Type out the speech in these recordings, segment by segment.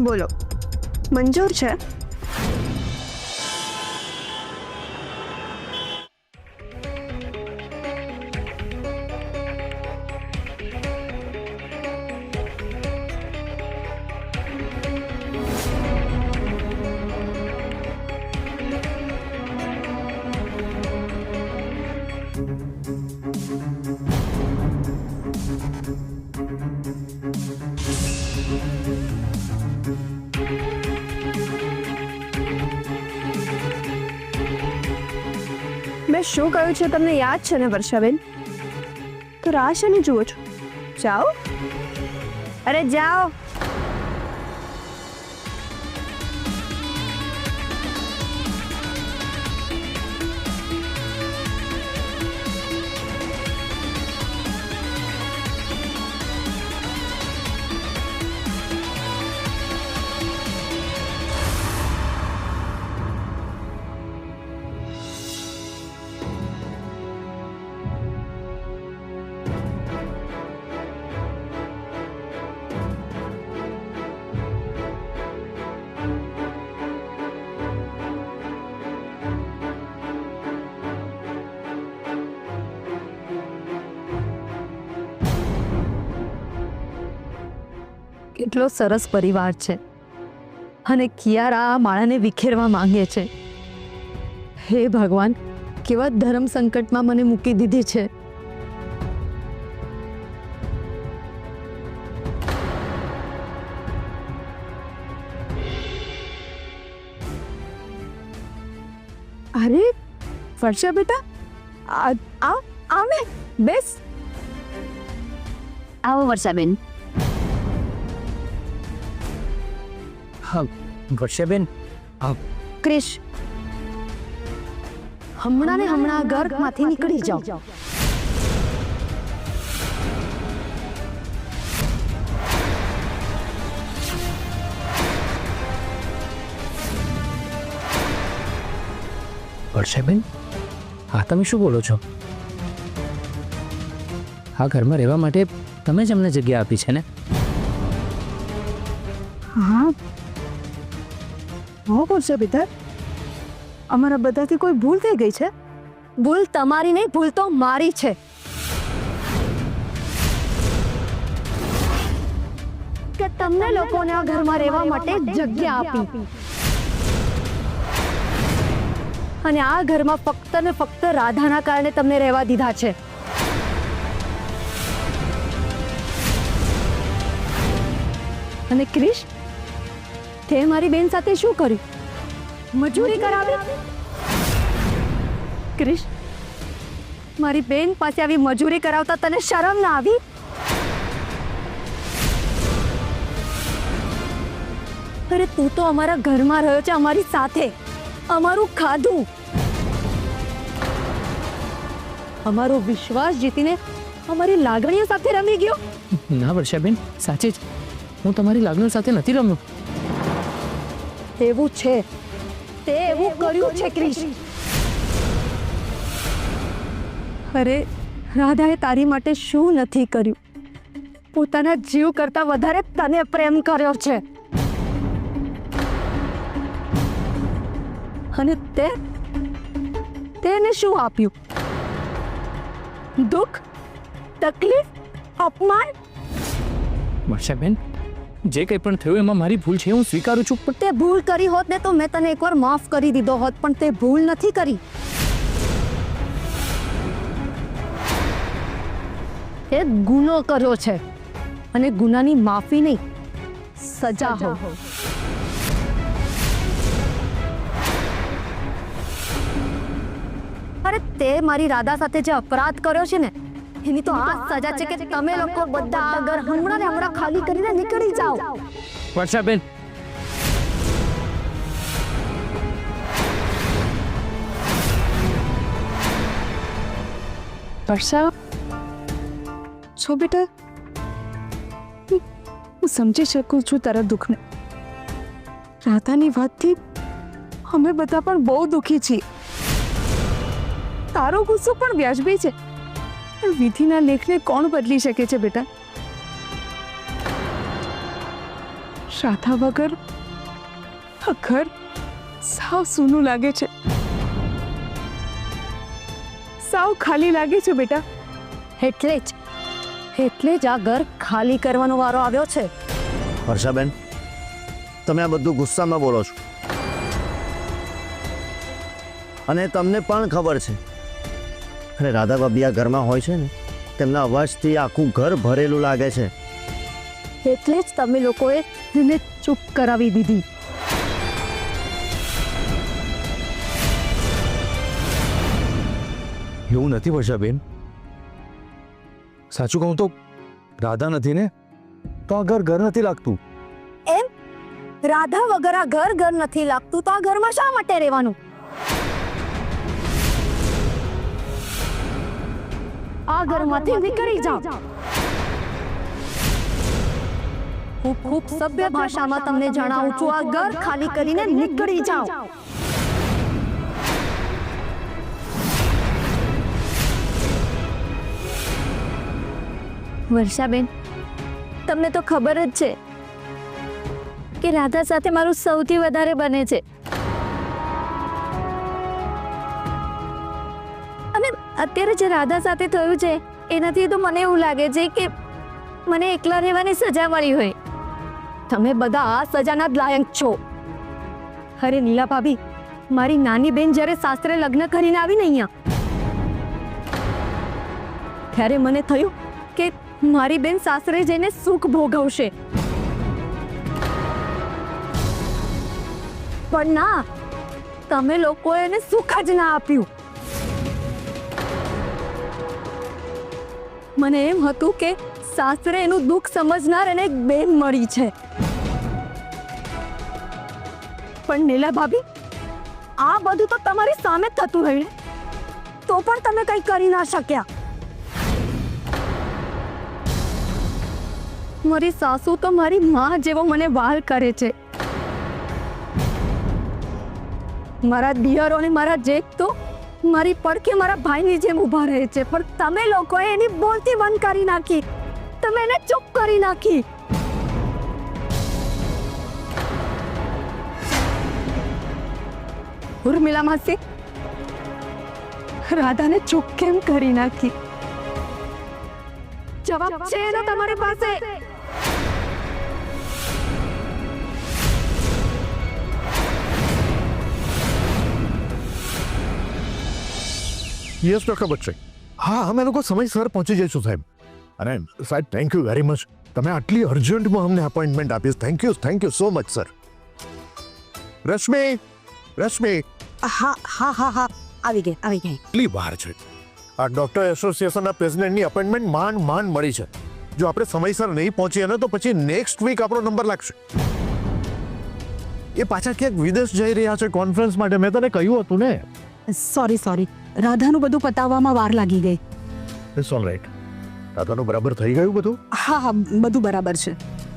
બોલો, મંજૂર છે? મેં શું કહ્યું છે તમને યાદ છે ને વર્ષાબેન? તો રાહ શેની જુઓ છો? જાઓ, અરે જાઓ. કેટલો સરસ પરિવાર છે અને કિયારા આ માળાને વિખેરવા માંગે છે. હે ભગવાન, કેવા ધર્મ સંકટમાં મને મૂકી દીધી છે. અરે વર્ષા બેટા, આવ ને, બેસ. આવો વર્ષાબેન. હા વર્ષાબેન, ક્રિશ, હમણાં ને હમણાં ઘરમાંથી નીકળી જાઓ. વર્ષાબેન, હા તમે શું બોલો છો? આ ઘરમાં રહેવા માટે તમે જ અમને જગ્યા આપી છે ને? હા વર્ષા બેટા, અમારા બધાથી કોઈ ભૂલ થઈ ગઈ છે? ભૂલ તમારી નહીં, ભૂલ તો મારી છે. કે તમને લોકોને આ ઘરમાં રહેવા માટે જગ્યા આપી અને આ ઘરમાં ફક્ત ને ફક્ત રાધાના કારણે તમને રહેવા દીધા છે. અને ક્રિશ, તે મારી બેન સાથે શું કર્યું? મજૂરી કરાવી? ક્રિશ, મારી બેન પાસે આવી મજૂરી કરાવતા તને શરમ ના આવી? અરે તું તો અમારા ઘરમાં રહ્યો છે, અમારી સાથે, અમારું ખાધું, અમારો વિશ્વાસ જીતીને અમારી લાગણીઓ સાથે રમી ગયો. ના વર્ષાબેન, સાચે જ હું તમારી લાગણીઓ સાથે નથી રમ્યો. એવું છે, તે એવું કર્યું છે ક્રિશ. અરે રાધાએ તારી માટે શું નથી કર્યું? પોતાના જીવ કરતા વધારે તને પ્રેમ કર્યો છે. અને તેને શું આપ્યું? દુઃખ, તકલીફ, અપમાન. વર્ષાબેન, જે કંઈ પણ થયું એમાં મારી ભૂલ છે, હું સ્વીકારું છું. પણ તે ભૂલ કરી હોત ને તો મેં તને એકવાર માફ કરી દીધો હોત, પણ તે ભૂલ નથી કરી. તે ગુનો કર્યો છે અને ગુનાની માફી નહીં, સજા હો. અરે તે મારી રાધા સાથે જે અપરાધ કર્યો છે ને, એની તો આ સજા છે કે તમે લોકો બધા આ ઘર હમણાં ને હમણાં ખાલી કરીને નીકળી જાઓ. વર્ષાબેન, વર્ષા છો બેટા, હું સમજી શકું છું તારા દુઃખને. રાધાની વાતથી અમે બધા પણ બહુ દુઃખી છીએ. તારો ગુસ્સો પણ વ્યાજબી છે, પણ વિધિના લેખને કોણ બદલી શકે છે બેટા? રાધા વગર આ ઘર સાવ સૂનું લાગે છે, સાવ ખાલી લાગે છે બેટા. એટલે જ આ ઘર ખાલી કરવાનો વારો આવ્યો છે. વર્ષાબેન, તમે આ બધું ગુસ્સામાં બોલો છો, અને તમને પણ ખબર છે અને રાધા ભાભી આ ઘરમાં હોય છે ને, તેમના અવાજથી આખું ઘર ભરેલું લાગે છે. એટલે જ તમે લોકોએ એને ચૂપ કરાવી દીધી. એવું નથી વર્ષાબેન, સાચું કહું તો રાધા નથી ને, તો આ ઘર નથી લાગતું. એમ રાધા વગર આ ઘર નથી લાગતું, તો આ ઘરમાં શા માટે રહેવાનું? આ ઘરમાંથી નીકળી જાઓ. હું ખૂબ સભ્ય ભાષામાં તમને જણાવું છું, આ ઘર ખાલી કરીને નીકળી જાઓ. વર્ષાબેન, તમને તો ખબર જ છે કે રાધા સાથે મારું સૌથી વધારે બને છે, અને અત્યારે જે રાધા સાથે થયું છે એનાથી તો મને એવું લાગે છે કે મને એકલા રહેવાની સજા મળી હોય. તમે બધા આ સજાના જ લાયક છો. અરે નીલા ભાભી, મારી નાની બેન જ્યારે સાસરે લગ્ન કરીને આવી ને અહીંયા, ત્યારે મને થયું કે મારી બેન સાસરે જઈને સુખ ભોગવશે, પણ ના, તમે લોકોએ એને સુખ જ ના આપ્યું. મને એમ હતું કે સાસરે એનું દુઃખ સમજનાર એને એક બેન મળી છે, પણ નીલા ભાભી, આ બધું તો તમારી સામે જ થતું રહ્યું, તો પણ તમે કંઈ કરી ના શક્યા. મારી સાસુ તો મારી માં જેવો મને વહાલ કરે છે. મારા દિયરો અને મારા જેઠ તો મારી પડખે મારા ભાઈની જેમ ઊભા રહે છે, પણ તમે લોકોએ એની બોલતી બંધ કરી નાખી. તમે એને ચૂપ કરી નાખી. ઉર્મિલા માસી, રાધાને ચૂપ કેમ કરી નાખી? જવાબ છે એનો તમારી પાસે? યસ ડૉક્ટર બચ્ચે, હા અમે લોકો સમયસર પહોંચી જઈશું સાહેબ. અને સાહેબ થેન્ક યુ વેરી મચ, તમે આટલી અર્જન્ટમાં અમને અપોઇન્ટમેન્ટ આપી. Thank you so much sir. Rashmi, હા આવી ગઈ. કેટલી વાર છે? આ ડૉક્ટર એસોસિએશનના પ્રેસિડેન્ટની અપોઇન્ટમેન્ટ માંડ મળી છે. જો આપણે સમયસર નહીં પહોંચીએ ને તો પછી નેક્સ્ટ વીક આપણો નંબર લાગશે. એ પાછા ક્યાંક વિદેશ જઈ રહ્યા છે કોન્ફરન્સ માટે, મેં તને કહ્યું હતું ને. સોરી, રાધાનું બધું પતાવવામાં વાર લાગી ગઈ. It's all right. દાદાનું બરાબર થઈ ગયું બધું? હા બધું બરાબર છે.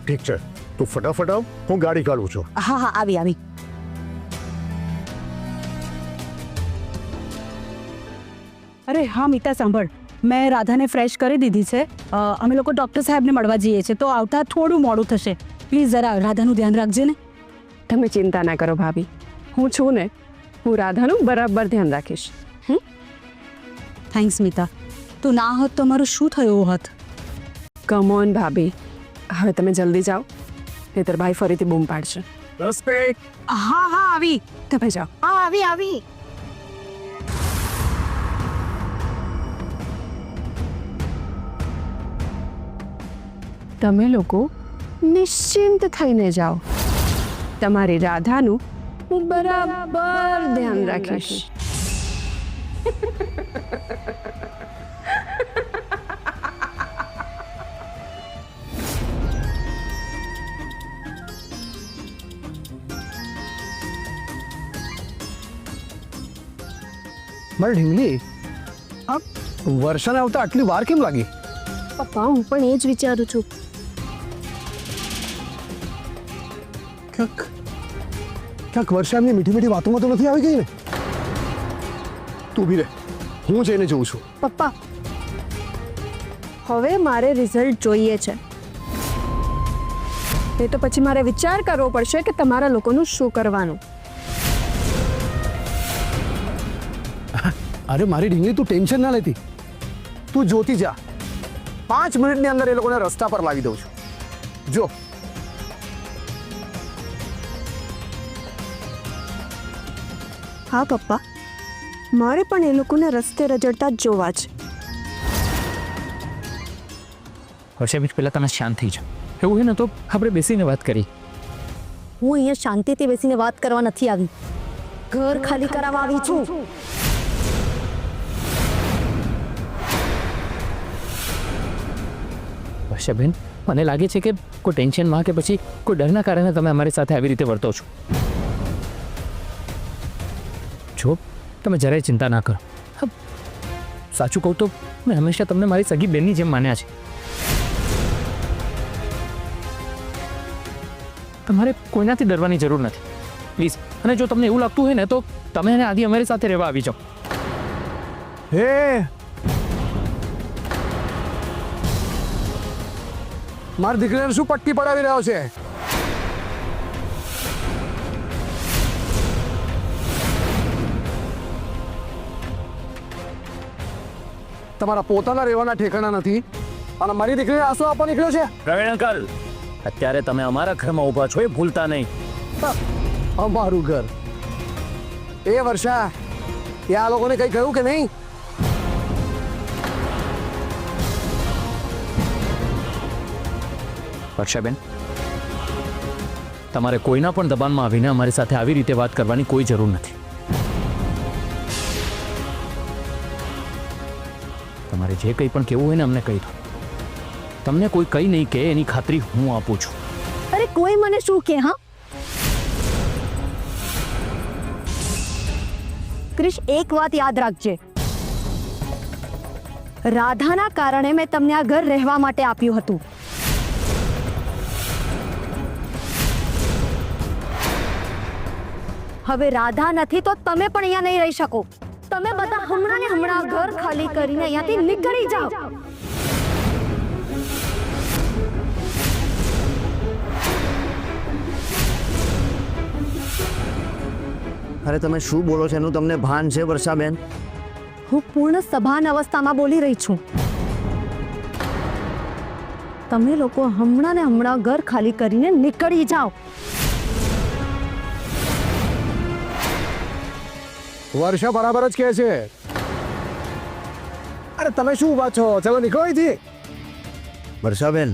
ઠીક છે, તું ફટાફટ આવ, હું ગાડી કાઢું છું. હા આવી. અરે હા મીતા, સાંભળ, મેં રાધાને ફ્રેશ કરી દીધી છે. અમે લોકો ડૉક્ટર સાહેબને મળવા જઈએ છીએ, તો આવતા થોડું મોડું થશે. પ્લીઝ જરા રાધાનું ધ્યાન રાખજે ને. તમે ચિંતા ના કરો ભાભી, હું છું ને, હું રાધાનું બરાબર ધ્યાન રાખીશ. થેન્ક્સ મીતા, તું ના હોત તો મારું શું થયું હોત? કમ ઓન ભાભી, હવે તમે જલ્દી જાઓ, નહીતર ભાઈ ફરીથી બૂમ પાડશે. હા આવી. તમે જાઓ. આવી. તમે લોકો નિશ્ચિંત થઈને જાઓ, તમારી રાધાનું હું બરાબર ધ્યાન રાખીશ. મારી ઢીંગલી, આ વર્ષાને આવતા આટલી વાર કેમ લાગી? પપ્પા, હું પણ એ જ વિચારું છું. ક્યાંક વર્ષાની મીઠી વાતોમાં તો નથી આવી ગઈ ને? તું બી રે, હું જઈને જોઉં છું. પપ્પા, હવે મારે રિઝલ્ટ જોઈએ છે. એ તો પછી મારે વિચાર કરવો પડશે કે તમારા લોકોનું શું કરવાનું. અરે મારી ઢીંગલી, તું ટેન્શન ના લેતી. તું જોતી જા, 5 મિનિટની અંદર એ લોકોને રસ્તા પર લાવી દઉં છું. જો હા પપ્પા, મારે પણ એ લોકોને રસ્તે રજડતા જ જોવા છે. વર્ષાબેન પહેલાં તમે શાંત થઈ જાઓ. એવું હોય ને તો આપણે બેસીને વાત કરી. હું અહીંયા શાંતિથી બેસીને વાત કરવા નથી આવી, ઘર ખાલી કરાવવા આવી છું. વર્ષાબેન, મને લાગે છે કે કોઈ ટેન્શનમાં કે પછી કોઈ ડરના કારણે તમે અમારી સાથે આવી રીતે વર્તો છો. જો તમે જરાય ચિંતા ના કરો. હા, સાચું કહું તો મેં હંમેશા તમને મારી સગી બેનની જેમ માન્યા છે. તમારે કોઈનાથી ડરવાની જરૂર નથી, પ્લીઝ. અને જો તમને એવું લાગતું હોય ને તો તમે અને આદિ અમારી સાથે રહેવા આવી જાઓ. હે, મારી દીકરીને શું પટ્ટી પડાવી રહ્યો છે? તમારા પોતાના રહેવાના ઠેકાણા નથી અને મારી દીકરીને આંસુ આપવા નીકળ્યો છે? પ્રવીણ અંકલ, અત્યારે તમે અમારા ઘરમાં ઊભા છો એ ભૂલતા નહીં. અમારું ઘર. એ વર્ષા, એ આ લોકોને કંઈ કહ્યું કે નહીં? વર્ષાબેન, તમારે કોઈના પણ દબાણમાં આવીને અમારી સાથે આવી રીતે વાત કરવાની કોઈ જરૂર નથી. તમારે જે કંઈ પણ કહેવું હોય ને અમને કહી દો. તમને કોઈ કંઈ નહીં કહે એની ખાતરી હું આપું છું. અરે કોઈ મને શું કે? હા ક્રિશ, એક વાત યાદ રાખજે, રાધાના કારણે મેં તમને આ ઘર રહેવા માટે આપ્યું હતું. હવે રાધા નથી તો તમે પણ અહીંયા નહીં રહી શકો. તમે બધા હમણાં ને હમણાં ઘર ખાલી કરીને અહીંયાથી નીકળી જાઓ. અરે તમે શું બોલો છો એનું તમને ભાન છે વર્ષાબેન? હું પૂર્ણ સભાન અવસ્થામાં બોલી રહી છું. તમે લોકો હમણાં ને હમણાં ઘર ખાલી કરીને નીકળી જાઓ. વર્ષા બરાબર જ કહે છે. અરે તમે શું ઊભા છો? ચાલો નીકળો અહીંથી. વર્ષાબેન,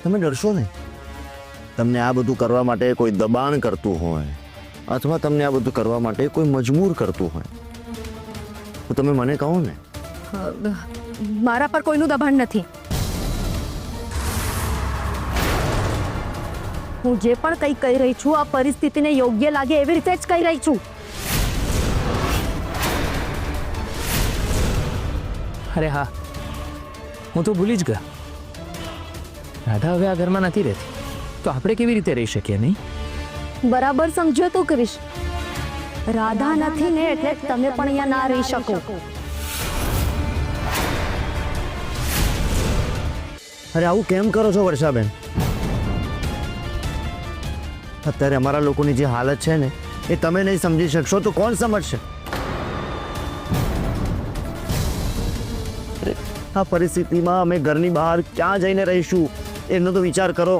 તમે ડરશો નહીં. તમને આ બધું કરવા માટે કોઈ દબાણ કરતું હોય અથવા તમને આ બધું કરવા માટે કોઈ મજબૂર કરતું હોય તો તમે મને કહો ને. મારા પર કોઈનું દબાણ નથી. હું જે પણ કંઈ કહી રહી છું આ પરિસ્થિતિને યોગ્ય લાગે એવી રીતે જ કહી રહી છું. અરે હા, હું તો ભૂલી જ ગયો. રાધા હવે આ ઘરમાં નથી રહેતી તો આપણે કેવી રીતે રહી શકીએ નહીં? બરાબર સમજો તો ક્રિશ, રાધા નથી ને એટલે તમે પણ અહીંયા ના રહી શકો. અરે આવું કેમ કરો છો વર્ષાબેન? અત્યારે અમારા લોકોની જે હાલત છે ને એ તમે નહીં સમજી શકશો તો કોણ સમજશે? આ પરિસ્થિતિમાં અમે ઘરની બહાર ક્યાં જઈને રહીશું એનો તો વિચાર કરો.